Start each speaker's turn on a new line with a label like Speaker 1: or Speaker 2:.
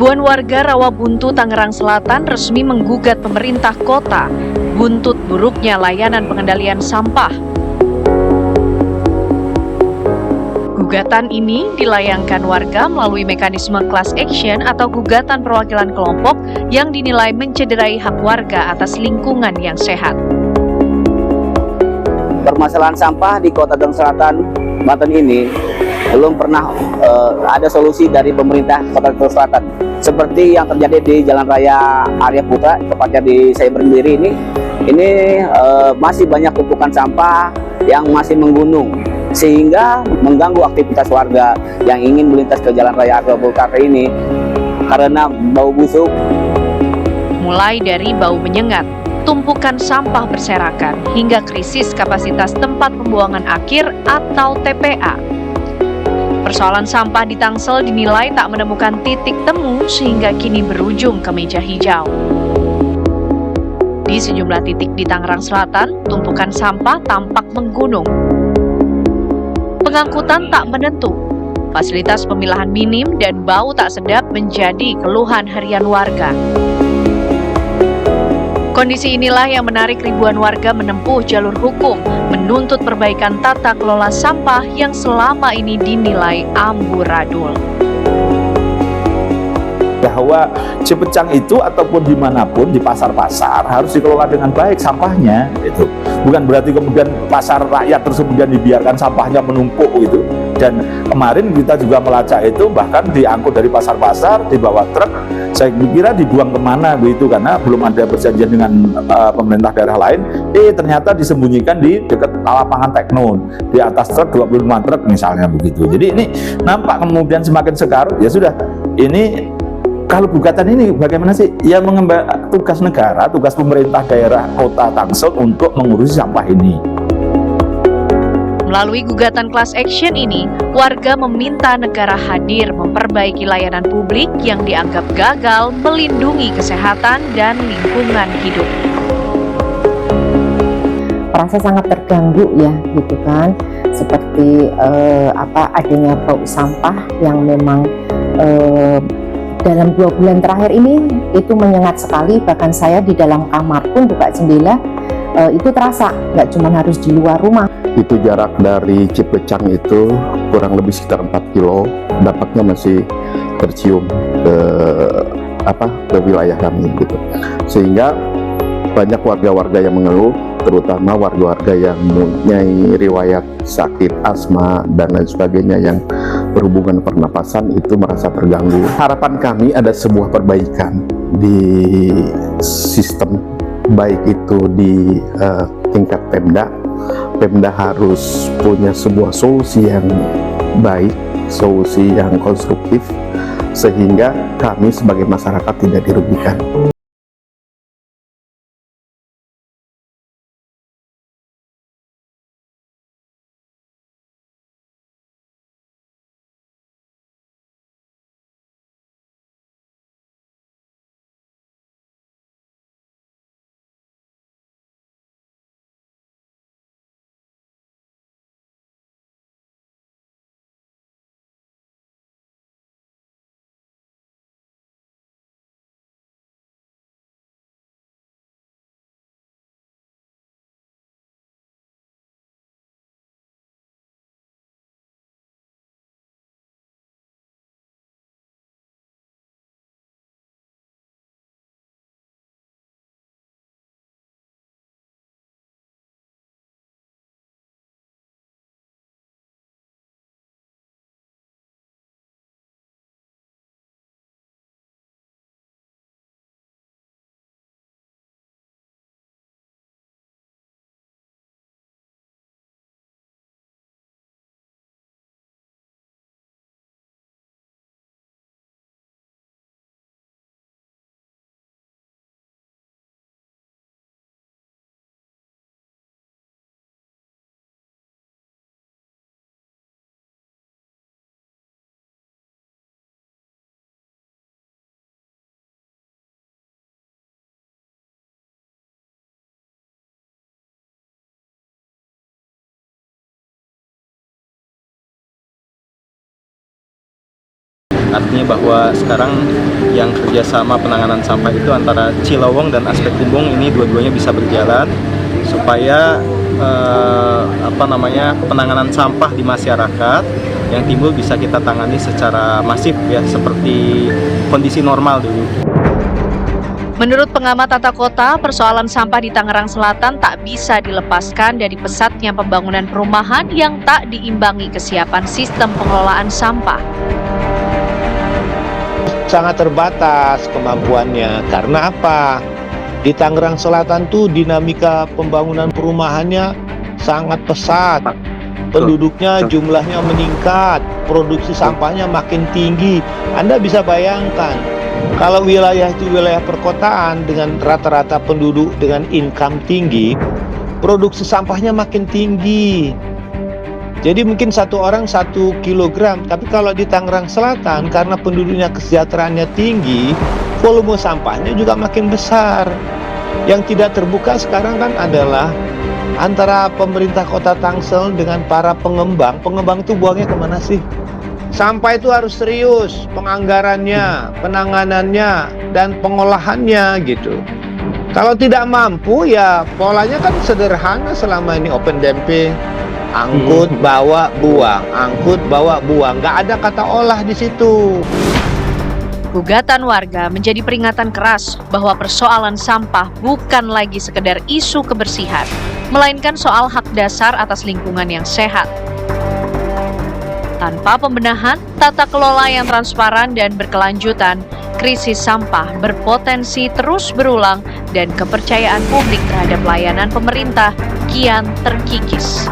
Speaker 1: Ribuan warga Rawabuntu, Tangerang Selatan resmi menggugat pemerintah kota buntut buruknya layanan pengendalian sampah. Gugatan ini dilayangkan warga melalui mekanisme class action atau gugatan perwakilan kelompok yang dinilai mencederai hak warga atas lingkungan yang sehat.
Speaker 2: Permasalahan sampah di Kota Tangerang Selatan, Banten ini belum pernah ada solusi dari pemerintah Kota Tangerang Selatan. Seperti yang terjadi di Jalan Raya Arya Putra, tepatnya di saya berdiri ini masih banyak tumpukan sampah yang masih menggunung, sehingga mengganggu aktivitas warga yang ingin melintas ke Jalan Raya Arya Putra ini karena bau busuk.
Speaker 1: Mulai dari bau menyengat, tumpukan sampah berserakan, hingga krisis kapasitas tempat pembuangan akhir atau TPA. Persoalan sampah di Tangsel dinilai tak menemukan titik temu sehingga kini berujung ke meja hijau. Di sejumlah titik di Tangerang Selatan, tumpukan sampah tampak menggunung. Pengangkutan tak menentu, fasilitas pemilahan minim dan bau tak sedap menjadi keluhan harian warga. Kondisi inilah yang menarik ribuan warga menempuh jalur hukum, menuntut perbaikan tata kelola sampah yang selama ini dinilai amburadul.
Speaker 3: Bahwa Cipecang itu ataupun dimanapun di pasar-pasar harus dikelola dengan baik sampahnya, itu bukan berarti kemudian pasar rakyat terus kemudian dibiarkan sampahnya menumpuk gitu. Dan kemarin kita juga melacak itu, bahkan diangkut dari pasar-pasar dibawa truk, saya kira dibuang kemana begitu, karena belum ada perjanjian dengan pemerintah daerah lain. Ternyata disembunyikan di dekat lapangan Teknon, di atas truk 25 truk misalnya begitu. Jadi ini nampak kemudian semakin sekarang, ya sudah, ini kalau gugatan ini bagaimana sih? Ya mengemban tugas negara, tugas pemerintah daerah Kota Tangsel untuk mengurusi sampah ini.
Speaker 1: Melalui gugatan class action ini, warga meminta negara hadir memperbaiki layanan publik yang dianggap gagal melindungi kesehatan dan lingkungan hidup.
Speaker 4: Merasa sangat terganggu ya, gitu kan? Seperti adanya bau sampah yang memang dalam 2 bulan terakhir ini itu menyengat sekali. Bahkan saya di dalam kamar pun buka jendela itu terasa, nggak cuma harus di luar rumah.
Speaker 5: Itu jarak dari Cipecang itu kurang lebih sekitar 4 kilo, dampaknya masih tercium ke wilayah kami gitu. Sehingga banyak warga-warga yang mengeluh, terutama warga-warga yang mempunyai riwayat sakit asma dan lain sebagainya yang berhubungan pernapasan itu merasa terganggu. Harapan kami ada sebuah perbaikan di sistem, baik itu di tingkat Pemda. Pemda harus punya sebuah solusi yang baik, solusi yang konstruktif, sehingga kami sebagai masyarakat tidak dirugikan.
Speaker 6: Artinya bahwa sekarang yang kerjasama penanganan sampah itu antara Cilowong dan Aspek Umbung ini dua-duanya bisa berjalan supaya penanganan sampah di masyarakat yang timbul bisa kita tangani secara masif ya, seperti kondisi normal dulu.
Speaker 1: Menurut pengamat tata kota, persoalan sampah di Tangerang Selatan tak bisa dilepaskan dari pesatnya pembangunan perumahan yang tak diimbangi kesiapan sistem pengelolaan sampah.
Speaker 7: Sangat terbatas kemampuannya. Karena apa? Di Tangerang Selatan tuh dinamika pembangunan perumahannya sangat pesat. Penduduknya jumlahnya meningkat, produksi sampahnya makin tinggi. Anda bisa bayangkan, kalau wilayah itu wilayah perkotaan dengan rata-rata penduduk dengan income tinggi, produksi sampahnya makin tinggi. Jadi mungkin satu orang 1 kilogram, tapi kalau di Tangerang Selatan karena penduduknya kesejahteraannya tinggi, volume sampahnya juga makin besar. Yang tidak terbuka sekarang kan adalah antara pemerintah kota Tangsel dengan para pengembang. Pengembang itu buangnya kemana sih? Sampah itu harus serius, penganggarannya, penanganannya, dan pengolahannya gitu. Kalau tidak mampu ya polanya kan sederhana selama ini open dumping. Angkut, bawa, buang. Angkut, bawa, buang. Nggak ada kata olah di situ.
Speaker 1: Gugatan warga menjadi peringatan keras bahwa persoalan sampah bukan lagi sekedar isu kebersihan, melainkan soal hak dasar atas lingkungan yang sehat. Tanpa pembenahan, tata kelola yang transparan dan berkelanjutan, krisis sampah berpotensi terus berulang dan kepercayaan publik terhadap layanan pemerintah kian terkikis.